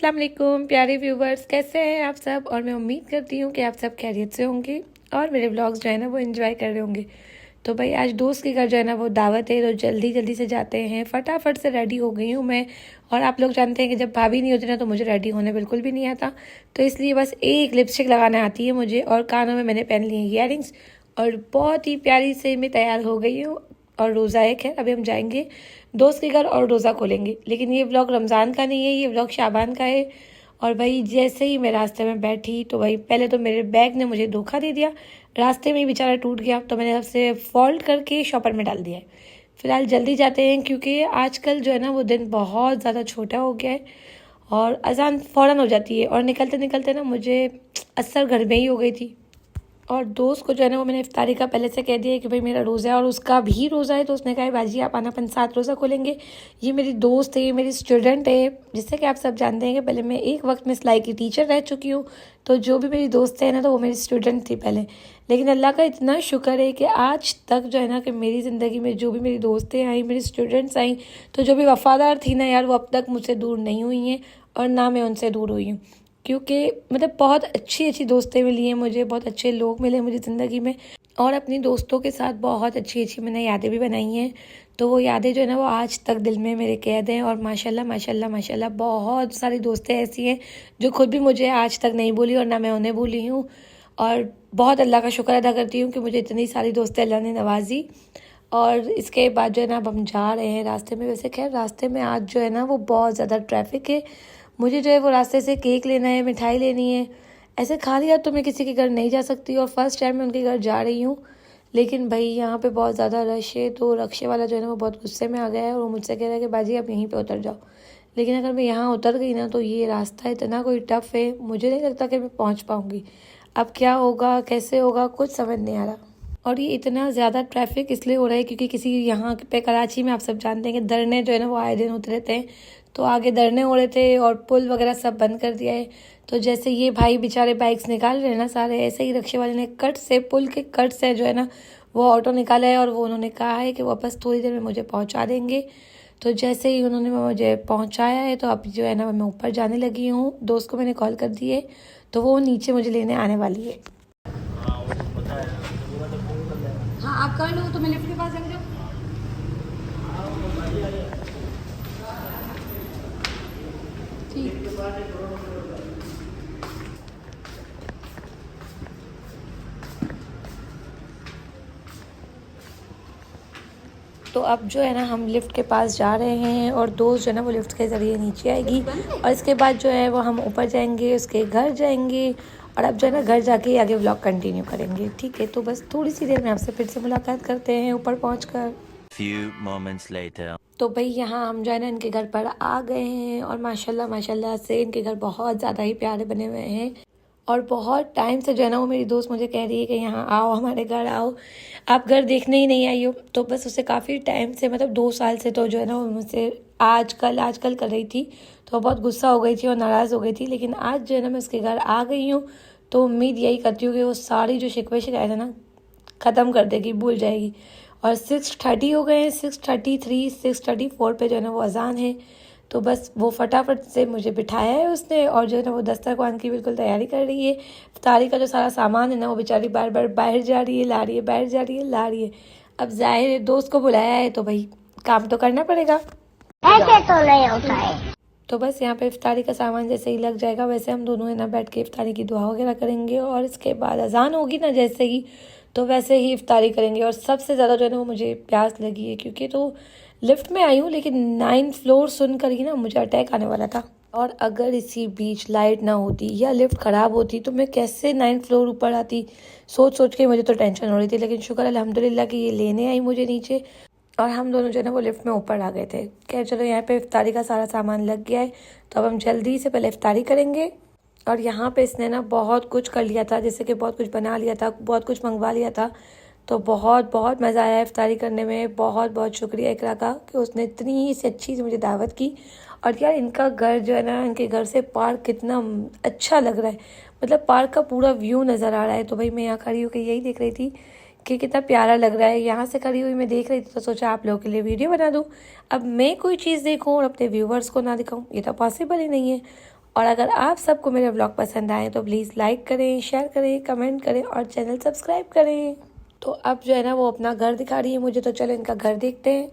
अस्सलाम वालेकुम प्यारे व्यूवर्स, कैसे हैं आप सब। और मैं उम्मीद करती हूँ कि आप सब खैरियत से होंगे और मेरे व्लॉग्स जो है ना वो एंजॉय कर रहे होंगे। तो भाई आज दोस्त के घर जो है ना वो दावत है, तो जल्दी जल्दी से जाते हैं। फटाफट से रेडी हो गई हूँ मैं। और आप लोग जानते हैं कि जब भाभी नहीं होती ना तो मुझे रेडी होने बिल्कुल भी नहीं आता, तो इसलिए बस एक लिपस्टिक लगाने आती है मुझे। और कानों में मैंने पहन लिए ईयरिंग्स और बहुत ही प्यारी से मैं तैयार हो गई हूँ। और रोज़ा एक है, अभी हम जाएंगे दोस्त के घर और रोज़ा खोलेंगे। लेकिन ये व्लॉग रमज़ान का नहीं है, ये व्लॉग शाबान का है। और भाई जैसे ही मैं रास्ते में बैठी तो भाई पहले तो मेरे बैग ने मुझे धोखा दे दिया, रास्ते में ही बेचारा टूट गया, तो मैंने सबसे फॉल्ट करके शॉपर में डाल दिया है। फिलहाल जल्दी जाते हैं क्योंकि आजकल जो है ना वो दिन बहुत ज़्यादा छोटा हो गया है और अजान फ़ौरन हो जाती है। और निकलते निकलते ना मुझे असर घर में ही हो गई थी। और दोस्त को जो है ना वो मैंने इफ्तारी का पहले से कह दिया है कि भाई मेरा रोज़ा है और उसका भी रोज़ा है, तो उसने कहा है बाजी आप आना, अपन साथ रोज़ा खोलेंगे। ये मेरी दोस्त है, ये मेरी स्टूडेंट है, जिससे कि आप सब जानते हैं कि पहले मैं एक वक्त में सिलाई की टीचर रह चुकी हूँ। तो जो भी मेरी दोस्त है ना तो वो मेरी स्टूडेंट थी पहले। लेकिन अल्लाह का इतना शुक्र है कि आज तक जो है ना कि मेरी ज़िंदगी में जो भी मेरी दोस्तें आई, मेरी स्टूडेंट्स आई, तो जो भी वफ़ादार थी ना यार, वो अब तक मुझसे दूर नहीं हुई हैं और ना मैं उनसे दूर हुई हूँ। क्योंकि मतलब बहुत अच्छी अच्छी दोस्तें मिली हैं मुझे, बहुत अच्छे लोग मिले मुझे ज़िंदगी में। और अपनी दोस्तों के साथ बहुत अच्छी अच्छी मैंने यादें भी बनाई हैं। तो वो यादें जो है ना वो आज तक दिल में मेरे कैद हैं। और माशाल्लाह माशाल्लाह माशाल्लाह बहुत सारी दोस्तें ऐसी हैं जो खुद भी मुझे आज तक नहीं भूली और ना मैं उन्हें भूली हूँ। और बहुत अल्लाह का शुक्र अदा करती हूँ कि मुझे इतनी सारी दोस्तें अल्लाह ने नवाजी। और इसके बाद जो है ना अब हम जा रहे हैं रास्ते में। वैसे खैर रास्ते में आज जो है ना वो बहुत ज़्यादा ट्रैफिक है। मुझे जो है वो रास्ते से केक लेना है, मिठाई लेनी है। ऐसे खाली हाथ तो मैं किसी के घर नहीं जा सकती और फर्स्ट टाइम मैं उनके घर जा रही हूँ। लेकिन भाई यहाँ पे बहुत ज़्यादा रश है, तो रक्शे वाला जो है ना वो बहुत गुस्से में आ गया है और वो मुझसे कह रहा है कि बाजी आप यहीं पे उतर जाओ। लेकिन अगर मैं यहाँ उतर गई ना तो ये रास्ता इतना कोई टफ़ है, मुझे नहीं लगता कि मैं पहुँच पाऊँगी। अब क्या होगा, कैसे होगा, कुछ समझ नहीं आ रहा। और ये इतना ज़्यादा ट्रैफिक इसलिए हो रहा है क्योंकि किसी यहाँ पे कराची में आप सब जानते हैं कि धरने जो है ना वो आए दिन होते रहते हैं। तो आगे धरने हो रहे थे और पुल वगैरह सब बंद कर दिया है। तो जैसे ये भाई बेचारे बाइक्स निकाल रहे हैं ना सारे, ऐसे ही रिक्शे वाले ने कट से, पुल के कट से जो है ना वो ऑटो निकाला है। और वो उन्होंने कहा है कि वो बस थोड़ी देर में मुझे पहुँचा देंगे। तो जैसे ही उन्होंने मुझे पहुँचाया है तो अब जो है ना मैं ऊपर जाने लगी हूँ। दोस्त को मैंने कॉल कर दी है तो वो नीचे मुझे लेने आने वाली है। हाँ आप कर लो, तो मैं लिफ्ट के पास लग जाऊँ। ठीक। तो अब जो है ना हम लिफ्ट के पास जा रहे हैं और दोस्त जो है ना वो लिफ्ट के ज़रिए नीचे आएगी और इसके बाद जो है वो हम ऊपर जाएंगे, उसके घर जाएंगे। और अब जो है ना घर जाके आगे व्लॉग कंटिन्यू करेंगे। ठीक है, तो बस थोड़ी सी देर में आपसे फिर से मुलाकात करते हैं ऊपर पहुंचकर। Few moments later. तो भाई यहाँ हम जो है ना इनके घर पर आ गए हैं और माशाल्लाह माशाल्लाह से इनके घर बहुत ज़्यादा ही प्यारे बने हुए हैं। और बहुत टाइम से जो है ना वो मेरी दोस्त मुझे कह रही है कि यहाँ आओ, हमारे घर आओ, आप घर देखने ही नहीं आई हो। तो बस उसे काफ़ी टाइम से, मतलब 2 साल से तो जो है ना वो मुझसे आजकल कर रही थी। तो बहुत गुस्सा हो गई थी और नाराज़ हो गई थी। लेकिन आज जो है ना मैं उसके घर आ गई हूँ तो उम्मीद यही करती हूँ कि वो सारी जो शिकवे शिकायत है ना ख़त्म कर देगी, भूल जाएगी। और 6:30 हो गए हैं, 6:33, 6:34 पे जो है ना वो अजान है। तो बस वो फटाफट से मुझे बिठाया है उसने और जो है ना वो दस्तरखान की बिल्कुल तैयारी कर रही है। इफ्तारी का जो सारा सामान है ना वो बेचारी बार बार बाहर जा रही है, ला रही है, बाहर जा रही है, ला रही है। अब जाहिर है दोस्त को बुलाया है तो भाई काम तो करना पड़ेगा, ऐसे तो नहीं होता है। तो बस यहाँ पे इफ्तारी का सामान जैसे ही लग जाएगा वैसे हम दोनों है ना बैठ के इफ्तारी की दुआ वगैरह करेंगे। और इसके बाद अजान होगी ना जैसे ही, तो वैसे ही इफ्तारी करेंगे। और सबसे ज़्यादा जो है ना वो मुझे प्यास लगी है क्योंकि तो लिफ्ट में आई हूँ लेकिन 9th फ्लोर सुनकर ही ना मुझे अटैक आने वाला था। और अगर इसी बीच लाइट ना होती या लिफ्ट ख़राब होती तो मैं कैसे 9th फ्लोर ऊपर आती, सोच सोच के मुझे तो टेंशन हो रही थी। लेकिन शुक्र अल्हम्दुलिल्लाह कि ये लेने आई मुझे नीचे और हम दोनों जो है ना वो लिफ्ट में ऊपर आ गए थे। क्या चलो यहाँ पे इफ्तारी का सारा सामान लग गया है तो अब हम जल्दी से पहले इफ्तारी करेंगे। और यहाँ पे इसने ना बहुत कुछ कर लिया था, जैसे कि बहुत कुछ बना लिया था, बहुत कुछ मंगवा लिया था। तो बहुत बहुत मज़ा आया इफ्तारी करने में। बहुत बहुत शुक्रिया इकरा का कि उसने इतनी ही से अच्छी से मुझे दावत की। और यार इनका घर जो है ना, इनके घर से पार्क कितना अच्छा लग रहा है, मतलब पार्क का पूरा व्यू नज़र आ रहा है। तो भाई मैं यहाँ खड़ी होकर यही देख रही थी कि कितना प्यारा लग रहा है। यहाँ से खड़ी हुई मैं देख रही थी तो सोचा आप लोगों के लिए वीडियो बना दूँ। अब मैं कोई चीज़ देखूँ और अपने व्यूवर्स को ना दिखाऊँ, ये तो पॉसिबल ही नहीं है। और अगर आप सबको मेरे व्लॉग पसंद आए तो प्लीज़ लाइक करें, शेयर करें, कमेंट करें और चैनल सब्सक्राइब करें। तो अब जो है ना वो अपना घर दिखा रही है मुझे, तो चलो इनका घर देखते हैं।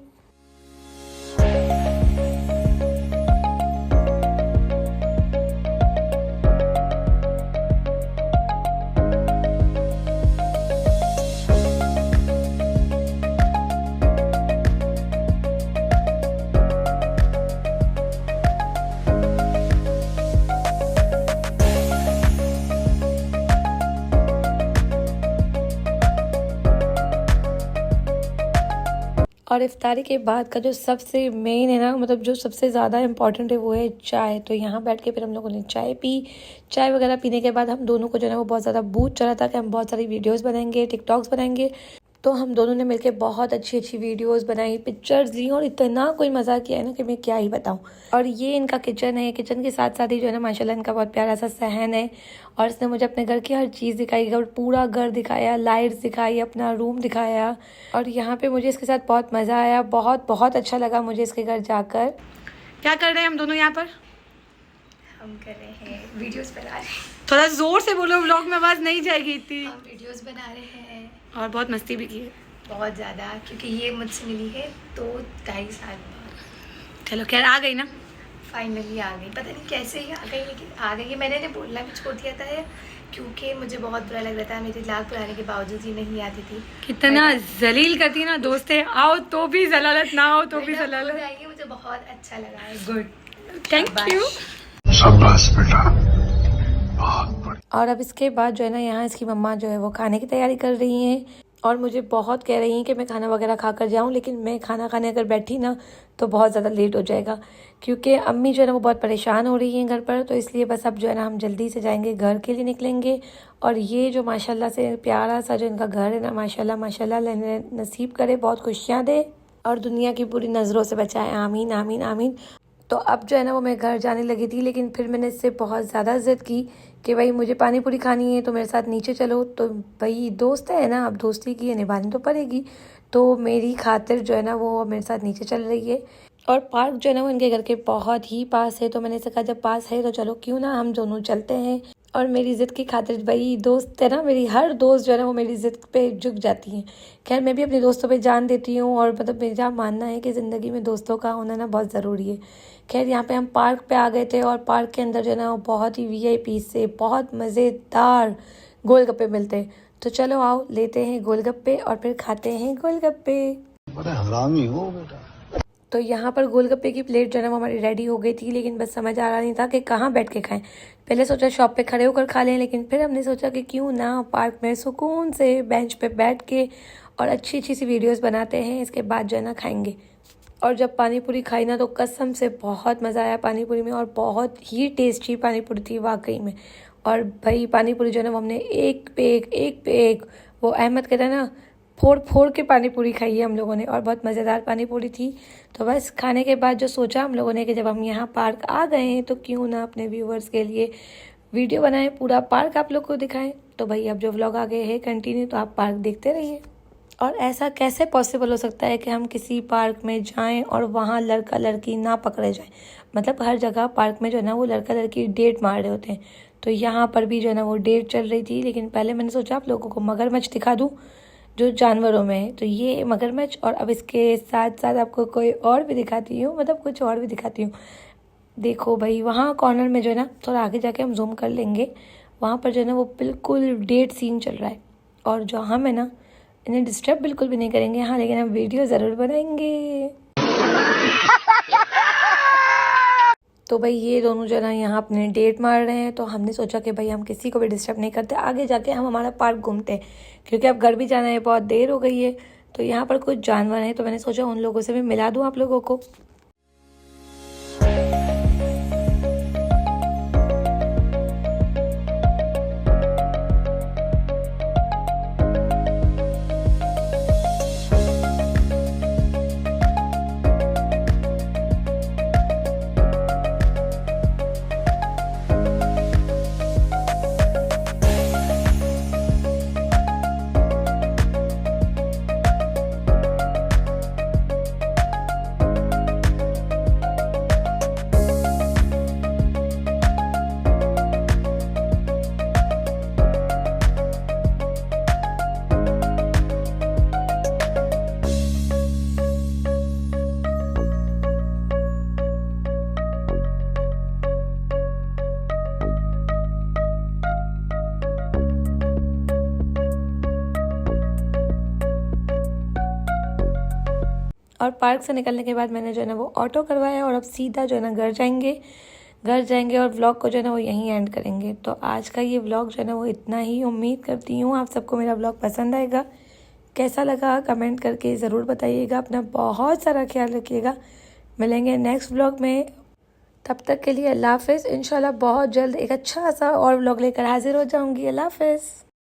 और इफ्तारी के बाद का जो सबसे मेन है ना, मतलब जो सबसे ज़्यादा इम्पॉर्टेंट है वो है चाय। तो यहाँ बैठ के फिर हम लोगों ने चाय पी। चाय वगैरह पीने के बाद हम दोनों को जो है ना वो बहुत ज़्यादा बूझ चढ़ा था कि हम बहुत सारी वीडियोस बनाएंगे, टिकटॉक्स बनाएंगे। तो हम दोनों ने मिलके बहुत अच्छी अच्छी वीडियोस बनाई, पिक्चर्स ली और इतना कोई मज़ा किया है ना कि मैं क्या ही बताऊं। और ये इनका किचन है। किचन के साथ साथ ही जो है ना माशाल्लाह इनका बहुत प्यारा सा सहन है। और इसने मुझे अपने घर की हर चीज़ दिखाई, और पूरा घर दिखाया, लाइट्स दिखाई, अपना रूम दिखाया। और यहाँ पे मुझे इसके साथ बहुत मज़ा आया, बहुत बहुत अच्छा लगा मुझे इसके घर जाकर। क्या कर रहे हैं हम दोनों यहाँ पर? हम कर रहे हैं वीडियोस बना रहे हैं। थोड़ा ज़ोर से बोलो, व्लॉग में आवाज़ नहीं जाएगी इतनी। हम वीडियोस बना रहे हैं और बहुत मस्ती भी की है, बहुत ज़्यादा, क्योंकि ये मुझसे मिली है 2-2.5 साल बाद। चलो खैर आ गई ना, फाइनली आ गई। पता नहीं कैसे ही आ गई, लेकिन आ गई है। मैंने इन्हें बोलना भी छोड़ दिया था क्योंकि मुझे बहुत बुरा लग रहा था। मेरी लाख बुलाने के बावजूद ये नहीं आती थी। कितना जलील करती है ना दोस्तें, आओ तो भी जलालत, ना आओ तो भी खुद जलालत। आई है, मुझे बहुत अच्छा लगा है। Good, thank you. शाबाश बेटा, बहुत बढ़िया। और अब इसके बाद जो है ना यहाँ इसकी मम्मा जो है वो खाने की तैयारी कर रही हैं। और मुझे बहुत कह रही हैं कि मैं खाना वगैरह खा कर जाऊँ, लेकिन मैं खाना खाने अगर बैठी ना तो बहुत ज़्यादा लेट हो जाएगा, क्योंकि अम्मी जो है ना वो बहुत परेशान हो रही हैं घर पर। तो इसलिए बस अब जो है ना हम जल्दी से जाएंगे, घर के लिए निकलेंगे। और ये जो माशाल्लाह से प्यारा सा जो इनका घर है ना, माशाल्लाह माशाल्लाह लेने नसीब करे, बहुत खुशियाँ दे और दुनिया की पूरी नज़रों से बचाए, आमीन आमीन आमीन। तो अब जो है ना वो मैं घर जाने लगी थी, लेकिन फिर मैंने इससे बहुत ज़्यादा ज़िद की कि भाई मुझे पानी पूरी खानी है तो मेरे साथ नीचे चलो। तो भाई दोस्त है ना, अब दोस्ती की निभानी तो पड़ेगी। तो मेरी खातिर जो है ना वो मेरे साथ नीचे चल रही है। और पार्क जो है ना वो इनके घर के बहुत ही पास है। तो मैंने इसे कहा जब पास है तो चलो क्यों ना हम दोनों चलते हैं। और मेरी ज़िद की खातिर भाई दोस्त है ना, मेरी हर दोस्त जो है ना वो मेरी ज़िद पे झुक जाती हैं। खैर मैं भी अपने दोस्तों पे जान देती हूँ, और मतलब मेरा मानना है कि ज़िंदगी में दोस्तों का होना ना बहुत ज़रूरी है। खैर यहाँ पे हम पार्क पे आ गए थे, और पार्क के अंदर जो है ना वो बहुत ही VIP से बहुत मज़ेदार गोलगप्पे मिलते हैं। तो चलो आओ लेते हैं गोलगप्पे और फिर खाते हैं गोलगप्पे। बड़े हरामी हो बेटा। तो यहाँ पर गोलगप्पे की प्लेट जो है ना वो हमारी रेडी हो गई थी, लेकिन बस समझ आ रहा नहीं था कि कहाँ बैठ के खाएं। पहले सोचा शॉप पे खड़े होकर खा लें, लेकिन फिर हमने सोचा कि क्यों ना पार्क में सुकून से बेंच पे बैठ के और अच्छी अच्छी सी वीडियोस बनाते हैं, इसके बाद जो है ना खाएंगे। और जब पानी पूरी खाई ना तो कसम से बहुत मज़ा आया पानी पूरी में, और बहुत ही टेस्टी पानी पूरी थी वाकई में। और भाई पानी पूरी जो है ना वो हमने एक पे एक वो अहमद कहता है ना, फोड़ फोड़ के पानी पूरी खाई है हम लोगों ने, और बहुत मज़ेदार पानी पूरी थी। तो बस खाने के बाद जो सोचा हम लोगों ने कि जब हम यहाँ पार्क आ गए हैं तो क्यों ना अपने व्यूवर्स के लिए वीडियो बनाएं, पूरा पार्क आप लोग को दिखाएं। तो भाई अब जो व्लॉग आगे है कंटिन्यू, तो आप पार्क देखते रहिए। और ऐसा कैसे पॉसिबल हो सकता है कि हम किसी पार्क में जाएं और वहाँ लड़का लड़की ना पकड़े जाएं। मतलब हर जगह पार्क में जो है ना वो लड़का लड़की डेट मार रहे होते हैं। तो यहाँ पर भी जो है ना वो डेट चल रही थी, लेकिन पहले मैंने सोचा आप लोगों को मगरमच्छ दिखा दूँ जो जानवरों में है। तो ये मगरमच्छ, और अब इसके साथ साथ आपको कोई और भी दिखाती हूँ, मतलब कुछ और भी दिखाती हूँ। देखो भाई वहाँ कॉर्नर में जो है ना, थोड़ा आगे जाके हम जूम कर लेंगे, वहाँ पर जो है ना वो बिल्कुल डेट सीन चल रहा है। और जो हम है ना इन्हें डिस्टर्ब बिल्कुल भी नहीं करेंगे हाँ, लेकिन हम वीडियो ज़रूर बनाएंगे। तो भाई ये दोनों जो है ना यहाँ अपने डेट मार रहे हैं। तो हमने सोचा कि भाई हम किसी को भी डिस्टर्ब नहीं करते, आगे जाके हम हमारा पार्क घूमते हैं, क्योंकि अब घर भी जाना है, बहुत देर हो गई है। तो यहाँ पर कुछ जानवर हैं, तो मैंने सोचा उन लोगों से भी मिला दूँ आप लोगों को। और पार्क से निकलने के बाद मैंने जो है ना वो ऑटो करवाया और अब सीधा जो है ना घर जाएंगे और व्लॉग को जो है ना वो यहीं एंड करेंगे। तो आज का ये व्लॉग जो है ना वो इतना ही। उम्मीद करती हूँ आप सबको मेरा व्लॉग पसंद आएगा। कैसा लगा कमेंट करके ज़रूर बताइएगा। अपना बहुत सारा ख्याल रखिएगा। मिलेंगे नेक्स्ट व्लॉग में, तब तक के लिए अल्लाह हाफ़िज़। इंशाल्लाह बहुत जल्द एक अच्छा सा और व्लॉग लेकर हाजिर हो जाऊँगी। अल्लाह हाफ़िज़।